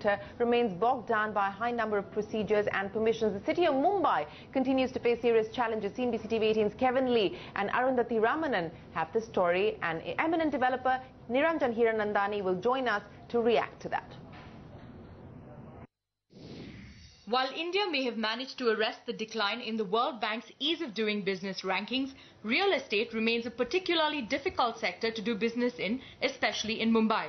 sector remains bogged down by a high number of procedures and permissions. The city of Mumbai continues to face serious challenges. CNBC TV 18's Kevin Lee and Arundhati Ramanan have the story, and eminent developer Hiranandani will join us to react to that. While India may have managed to arrest the decline in the World Bank's ease of doing business rankings, real estate remains a particularly difficult sector to do business in, especially in Mumbai.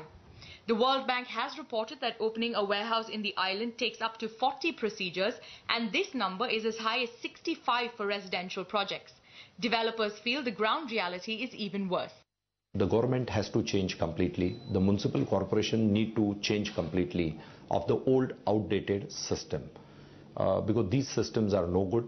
The World Bank has reported that opening a warehouse in the island takes up to 40 procedures, and this number is as high as 65 for residential projects. Developers feel the ground reality is even worse. The government has to change completely. The municipal corporation need to change completely of the old outdated system. Because these systems are no good.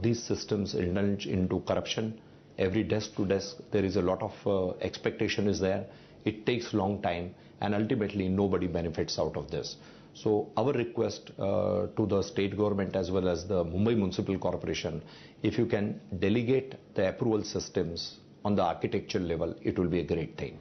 These systems indulge into corruption. Every desk to desk there is a lot of expectation is there. It takes long time and ultimately nobody benefits out of this. So our request to the state government as well as the Mumbai Municipal Corporation, if you can delegate the approval systems on the architectural level, it will be a great thing.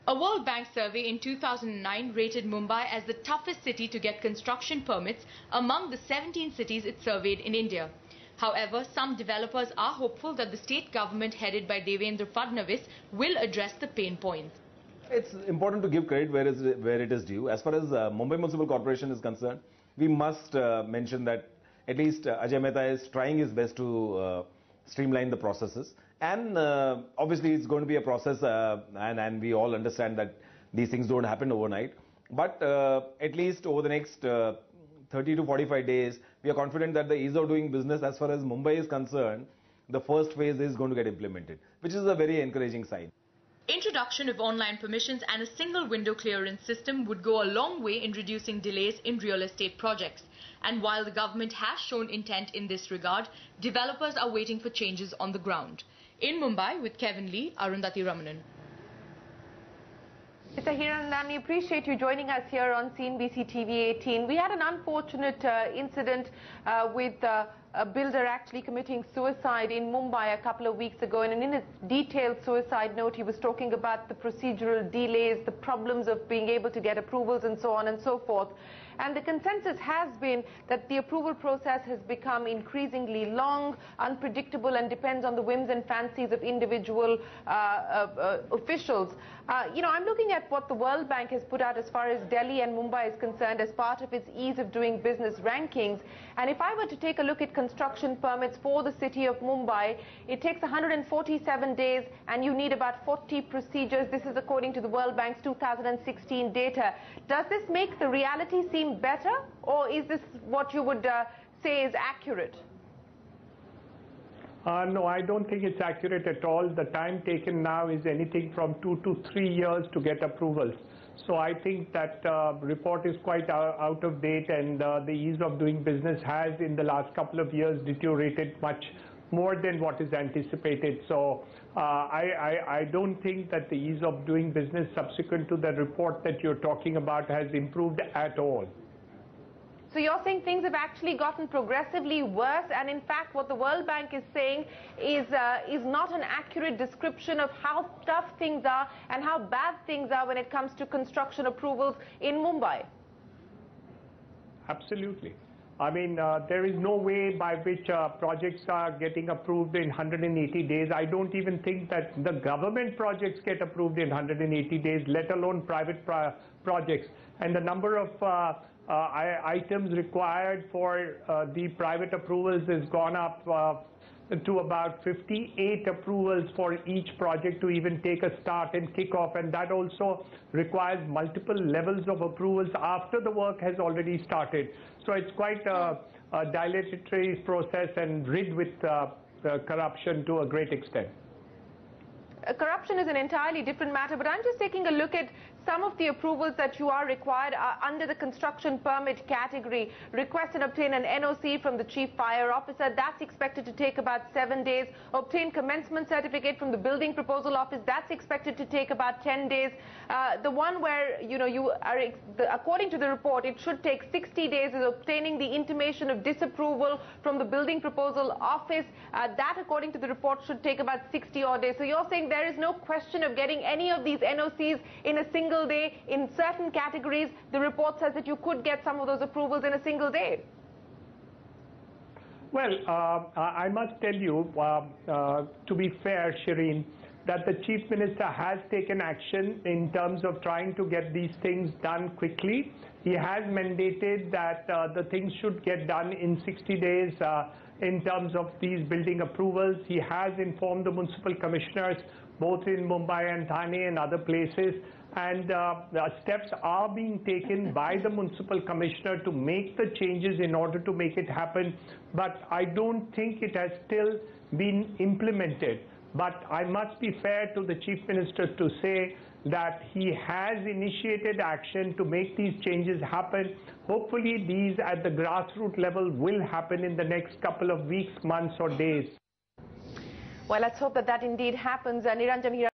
A World Bank survey in 2009 rated Mumbai as the toughest city to get construction permits among the 17 cities it surveyed in India. However, some developers are hopeful that the state government headed by Devendra Fadnavis will address the pain points. It's important to give credit where it is due. As far as Mumbai Municipal Corporation is concerned, we must mention that at least Ajay Mehta is trying his best to streamline the processes. And obviously it's going to be a process and we all understand that these things don't happen overnight. But at least over the next 30 to 45 days, we are confident that the ease of doing business as far as Mumbai is concerned, the first phase is going to get implemented, which is a very encouraging sign. Introduction of online permissions and a single window clearance system would go a long way in reducing delays in real estate projects. And while the government has shown intent in this regard, developers are waiting for changes on the ground. In Mumbai, with Kevin Lee, Arundhati Ramanan. Mr. Hiranandani, appreciate you joining us here on CNBC TV 18. We had an unfortunate incident with a builder actually committing suicide in Mumbai a couple of weeks ago, and in his detailed suicide note he was talking about the procedural delays, the problems of being able to get approvals and so on and so forth. And the consensus has been that the approval process has become increasingly long, unpredictable, and depends on the whims and fancies of individual officials. I'm looking at what the World Bank has put out as far as Delhi and Mumbai is concerned as part of its ease of doing business rankings. And if I were to take a look at construction permits for the city of Mumbai, it takes 147 days and you need about 40 procedures. This is according to the World Bank's 2016 data. Does this make the reality seem better, or is this what you would say is accurate? No, I don't think it's accurate at all. The time taken now is anything from 2 to 3 years to get approvals. So I think that report is quite out of date, and the ease of doing business has in the last couple of years deteriorated much more than what is anticipated. So I don't think that the ease of doing business subsequent to the report that you're talking about has improved at all. So you're saying things have actually gotten progressively worse, and in fact what the World Bank is saying is not an accurate description of how tough things are and how bad things are when it comes to construction approvals in Mumbai? Absolutely. I mean, there is no way by which projects are getting approved in 180 days. I don't even think that the government projects get approved in 180 days, let alone private projects. And the number of items required for the private approvals has gone up to about 58 approvals for each project to even take a start and kick off, and that also requires multiple levels of approvals after the work has already started. So it's quite a dilatory process and riddled with corruption to a great extent. Corruption is an entirely different matter, but I'm just taking a look at some of the approvals that you are required under the construction permit category. Request and obtain an NOC from the Chief Fire Officer. That's expected to take about 7 days. Obtain commencement certificate from the Building Proposal Office. That's expected to take about 10 days. The one where, you are, according to the report, it should take 60 days is obtaining the intimation of disapproval from the Building Proposal Office. That, according to the report, should take about 60 odd days. So you're saying there is no question of getting any of these NOCs in a single single day. In certain categories, the report says that you could get some of those approvals in a single day. Well, I must tell you, to be fair, Shireen, that the Chief Minister has taken action in terms of trying to get these things done quickly. He has mandated that the things should get done in 60 days in terms of these building approvals. He has informed the municipal commissioners both in Mumbai and Thane and other places, and steps are being taken by the municipal commissioner to make the changes in order to make it happen, but I don't think it has still been implemented. But I must be fair to the Chief Minister to say that he has initiated action to make these changes happen. Hopefully these at the grassroots level will happen in the next couple of weeks, months or days. Well, let's hope that that indeed happens. Niranjan here.